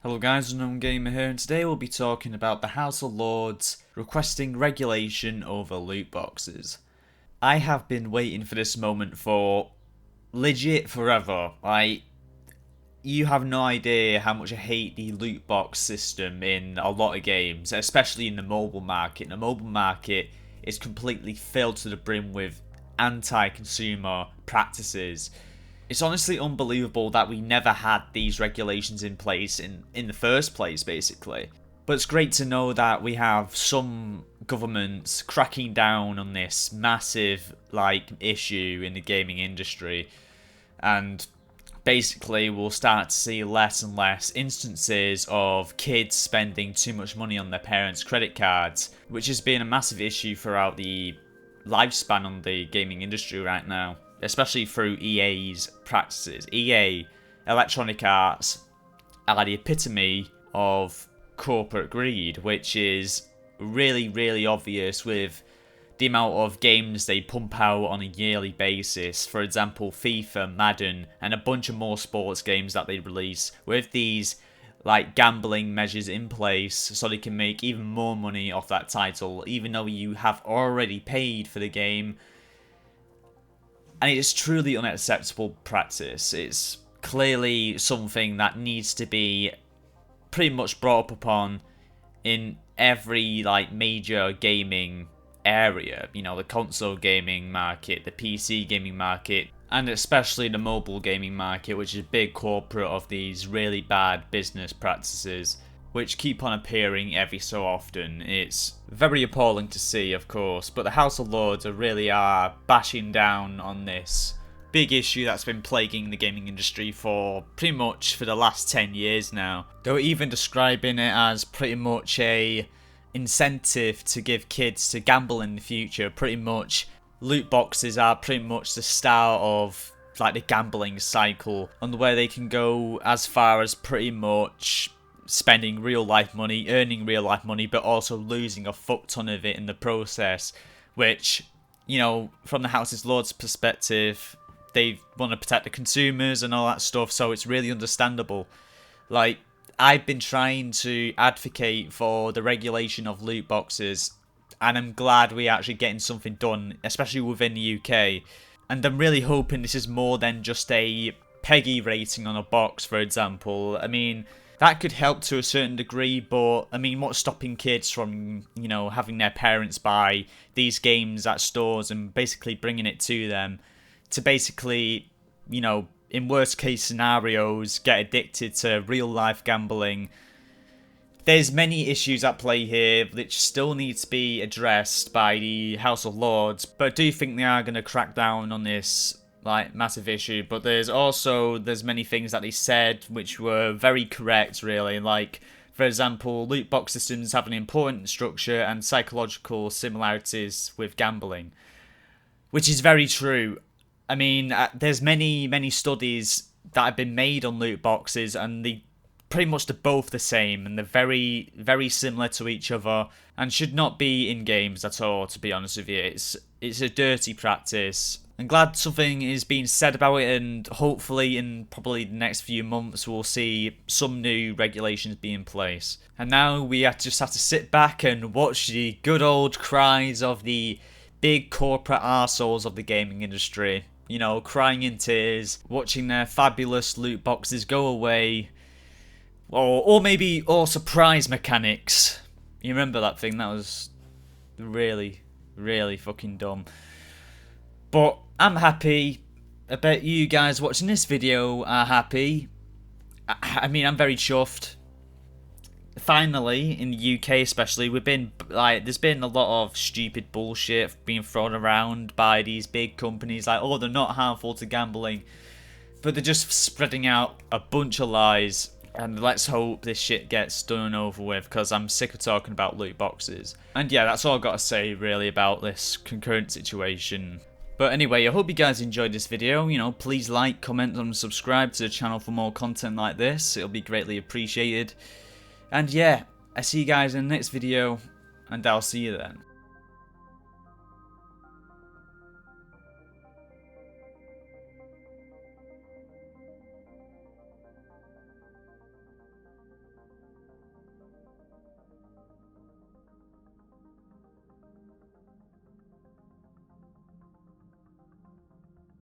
Hello guys, TheUnknown Gamer here, and today we'll be talking about the House of Lords requesting regulation over loot boxes. I have been waiting for this moment for legit forever. You have no idea how much I hate the loot box system in a lot of games, especially in the mobile market. The mobile market is completely filled to the brim with anti-consumer practices. It's honestly unbelievable that we never had these regulations in place in the first place, basically. But it's great to know that we have some governments cracking down on this massive, issue in the gaming industry. And basically, we'll start to see less and less instances of kids spending too much money on their parents' credit cards, which has been a massive issue throughout the lifespan on the gaming industry right now, especially through EA's practices. EA, Electronic Arts, are the epitome of corporate greed, which is really, really obvious with the amount of games they pump out on a yearly basis. For example, FIFA, Madden, and a bunch of more sports games that they release with these gambling measures in place so they can make even more money off that title, even though you have already paid for the game. And it is truly unacceptable practice. It's clearly something that needs to be pretty much brought up upon in every major gaming area. You know, the console gaming market, the PC gaming market, and especially the mobile gaming market, which is big corporate of these really bad business practices, which keep on appearing every so often. It's very appalling to see, of course, but the House of Lords really are bashing down on this big issue that's been plaguing the gaming industry for pretty much for the last 10 years now. They're even describing it as pretty much a incentive to give kids to gamble in the future. Pretty much loot boxes are pretty much the start of the gambling cycle, and where they can go as far as pretty much spending real life money, earning real life money, but also losing a fuck ton of it in the process, which, you know, from the House of Lords perspective, they want to protect the consumers and all that stuff, so it's really understandable. I've been trying to advocate for the regulation of loot boxes, and I'm glad we're actually getting something done, especially within the UK. And I'm really hoping this is more than just a PEGI rating on a box, for example. I mean, that could help to a certain degree, but I mean, what's stopping kids from, you know, having their parents buy these games at stores and basically bringing it to them to basically, you know, in worst case scenarios, get addicted to real life gambling? There's many issues at play here which still need to be addressed by the House of Lords, but I do think they are going to crack down on this massive issue. But there's many things that they said which were very correct, really. For example, loot box systems have an important structure and psychological similarities with gambling, which is very true. I mean, there's many studies that have been made on loot boxes, and they pretty much they're both the same, and they're very, very similar to each other, and should not be in games at all, to be honest with you. It's a dirty practice. I'm glad something is being said about it, and hopefully in probably the next few months we'll see some new regulations be in place. And now we just have to sit back and watch the good old cries of the big corporate arseholes of the gaming industry. You know, crying in tears, watching their fabulous loot boxes go away. Or maybe all surprise mechanics. You remember that thing? That was really, really fucking dumb. But I'm happy. I bet you guys watching this video are happy. I mean, I'm very chuffed. Finally, in the UK especially, there's been a lot of stupid bullshit being thrown around by these big companies, oh, they're not harmful to gambling, but they're just spreading out a bunch of lies. And let's hope this shit gets done and over with, because I'm sick of talking about loot boxes. And yeah, that's all I've got to say really about this concurrent situation. But anyway, I hope you guys enjoyed this video. You know, please like, comment, and subscribe to the channel for more content like this. It'll be greatly appreciated. And yeah, I see you guys in the next video, and I'll see you then.